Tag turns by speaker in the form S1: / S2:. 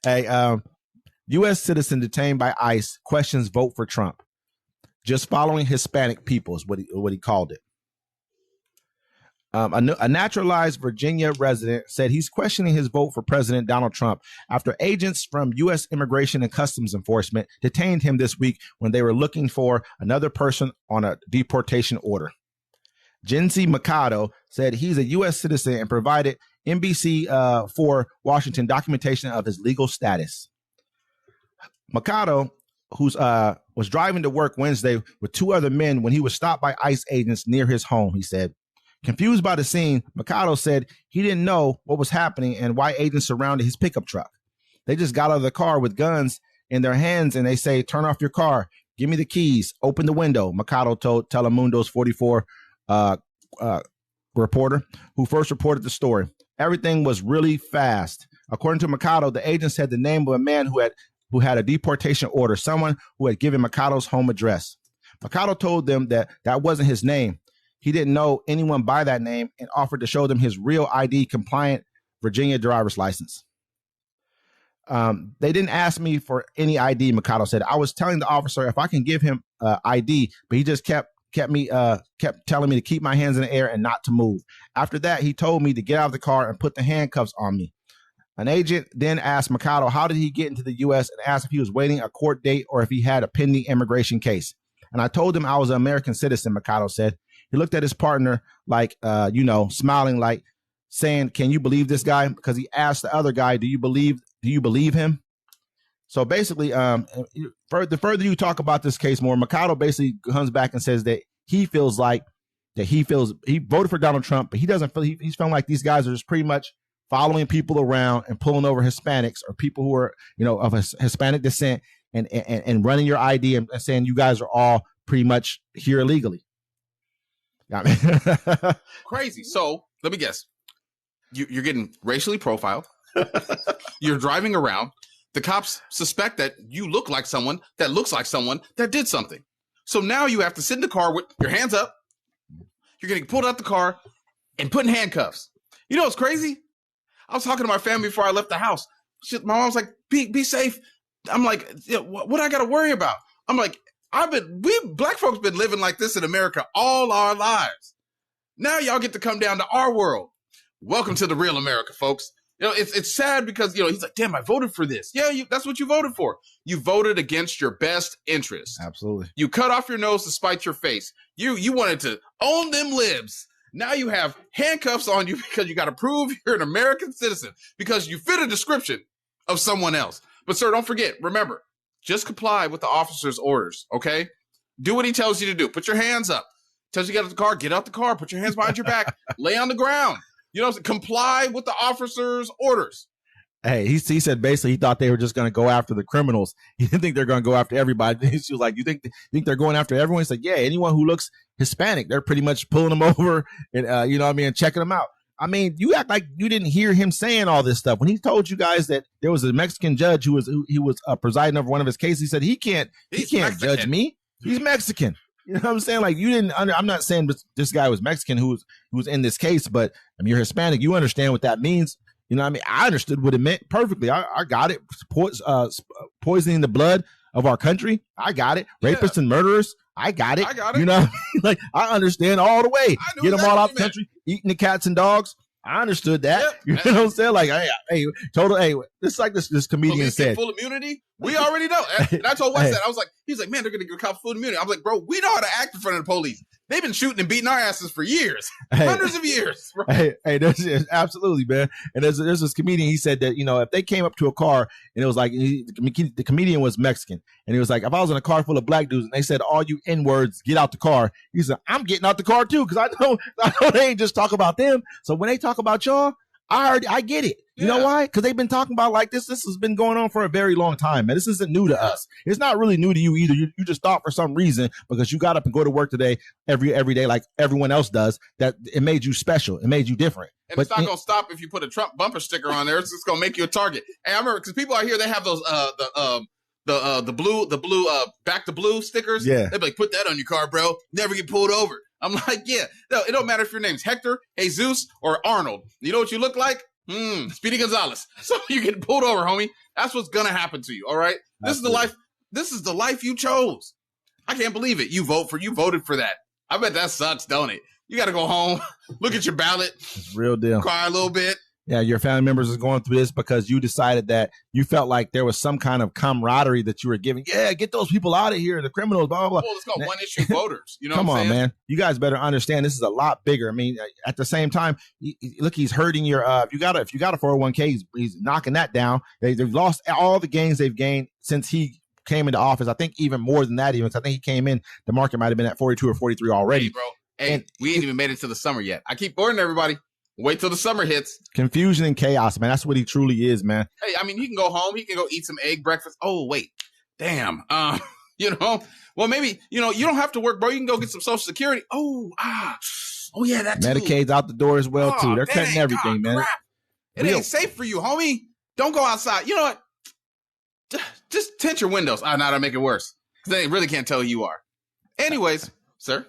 S1: Hey, U.S. citizen detained by ICE questions vote for Trump. Just following Hispanic people is what he called it. A naturalized Virginia resident said he's questioning his vote for President Donald Trump after agents from U.S. Immigration and Customs Enforcement detained him this week when they were looking for another person on a deportation order. Genzi Mercado said he's a U.S. citizen and provided NBC for Washington documentation of his legal status. Mercado, who's was driving to work Wednesday with two other men when he was stopped by ICE agents near his home, he said. Confused by the scene, Mercado said he didn't know what was happening and why agents surrounded his pickup truck. They just got out of the car with guns in their hands and they say, "Turn off your car. Give me the keys. Open the window," Mercado told Telemundo's 44 reporter who first reported the story. Everything was really fast. According to Mercado, the agent said the name of a man who had a deportation order, someone who had given Mercado's home address. Mercado told them that wasn't his name. He didn't know anyone by that name and offered to show them his real ID compliant Virginia driver's license. They didn't ask me for any ID, Mercado said. I was telling the officer if I can give him ID, but he just kept telling me to keep my hands in the air and not to move. After that, he told me to get out of the car and put the handcuffs on me. An agent then asked Mercado how did he get into the U.S. and asked if he was waiting a court date or if he had a pending immigration case. And I told him I was an American citizen, Mercado said. He looked at his partner like, smiling, like saying, "Can you believe this guy?" Because he asked the other guy, "Do you believe him?" So basically, the further you talk about this case more, Mercado basically comes back and says that he feels like he voted for Donald Trump, but he doesn't feel he's feeling like these guys are just pretty much following people around and pulling over Hispanics or people who are, of Hispanic descent and running your ID and saying you guys are all pretty much here illegally.
S2: Crazy. So let me guess. You're getting racially profiled. You're driving around. The cops suspect that you look like someone that looks like someone that did something. So now you have to sit in the car with your hands up. You're getting pulled out the car and put in handcuffs. You know what's crazy? I was talking to my family before I left the house. My mom's like, be safe. I'm like, what I got to worry about? I'm like, we black folks been living like this in America all our lives. Now y'all get to come down to our world. Welcome to the real America, folks. It's sad because, he's like, damn, I voted for this. Yeah, that's what you voted for. You voted against your best interest.
S1: Absolutely.
S2: You cut off your nose to spite your face. You wanted to own them libs. Now you have handcuffs on you because you got to prove you're an American citizen because you fit a description of someone else. But sir, don't forget, remember, just comply with the officer's orders, okay? Do what he tells you to do. Put your hands up. Tells you to get out the car, get out the car, put your hands behind your back, lay on the ground. Comply with the officer's orders.
S1: Hey, he said basically he thought they were just going to go after the criminals. He didn't think they're going to go after everybody. She was like, you think they're going after everyone? He's like, yeah, anyone who looks Hispanic, they're pretty much pulling them over and, checking them out. I mean, you act like you didn't hear him saying all this stuff when he told you guys that there was a Mexican judge who was presiding over one of his cases. He said he can't judge me. He's Mexican. You know what I'm saying? Like I'm not saying this guy was Mexican who was in this case, but I mean, you're Hispanic. You understand what that means. You know what I mean? I understood what it meant perfectly. I got it. Poisoning the blood of our country. I got it. Rapists and murderers. I got it. You know what I mean? Like, I understand all the way. Get them all out the country, eating the cats and dogs. I understood that. Yep. You know what I'm saying? Like, hey, it's like this comedian said.
S2: Full immunity? We already know. And I told Wes that. I was like, he's like, man, they're going to give cops full immunity. I was like, bro, we know how to act in front of the police. They've been shooting and beating our asses for years. Hundreds of years.
S1: Right? Hey, absolutely, man. And there's this comedian, he said that, if they came up to a car and it was like, the comedian was Mexican. And he was like, if I was in a car full of black dudes and they said, all you N-words, get out the car. He said, I'm getting out the car too, because I know they ain't just talk about them. So when they talk about y'all, I get it. You know why? Because they've been talking about like this. This has been going on for a very long time, man. This isn't new to us. It's not really new to you either. You just thought for some reason because you got up and go to work today every day like everyone else does that it made you special. It made you different.
S2: And it's not going to stop if you put a Trump bumper sticker on there. It's just going to make you a target. Hey, I remember because people out here, they have those the blue back to blue stickers.
S1: Yeah,
S2: they'd be like, put that on your car, bro. Never get pulled over. I'm like, yeah, no, it don't matter if your name's Hector, Jesus, or Arnold. You know what you look like? Speedy Gonzalez. So you get pulled over, homie. That's what's gonna happen to you. All right. This is the life. This is the life you chose. I can't believe it. You voted for that. I bet that sucks, don't it? You got to go home, look at your ballot.
S1: It's real deal.
S2: Cry a little bit.
S1: Yeah, your family members is going through this because you decided that you felt like there was some kind of camaraderie that you were giving. Yeah, get those people out of here, the criminals, blah, blah, blah.
S2: Well, it's called one-issue voters. You know
S1: Come
S2: what I'm
S1: on,
S2: saying?
S1: man. You guys better understand this is a lot bigger. I mean, at the same time, look, he's hurting your if you got a 401k, he's knocking that down. They've lost all the gains they've gained since he came into office. I think even more than that, even. I think he came in, the market might have been at 42 or 43 already.
S2: Hey, bro. Hey, we ain't even made it to the summer yet. I keep warning everybody. Wait till the summer hits.
S1: Confusion and chaos, man. That's what he truly is, man.
S2: Hey, I mean, he can go home. He can go eat some egg breakfast. Oh, wait. Damn. Well, maybe, you don't have to work, bro. You can go get some Social Security. Oh, yeah, that too.
S1: Medicaid's out the door as well, too. They're cutting everything, man.
S2: Crap. It ain't safe for you, homie. Don't go outside. You know what? Just tint your windows. Now to make it worse. Because they really can't tell who you are. Anyways, sir.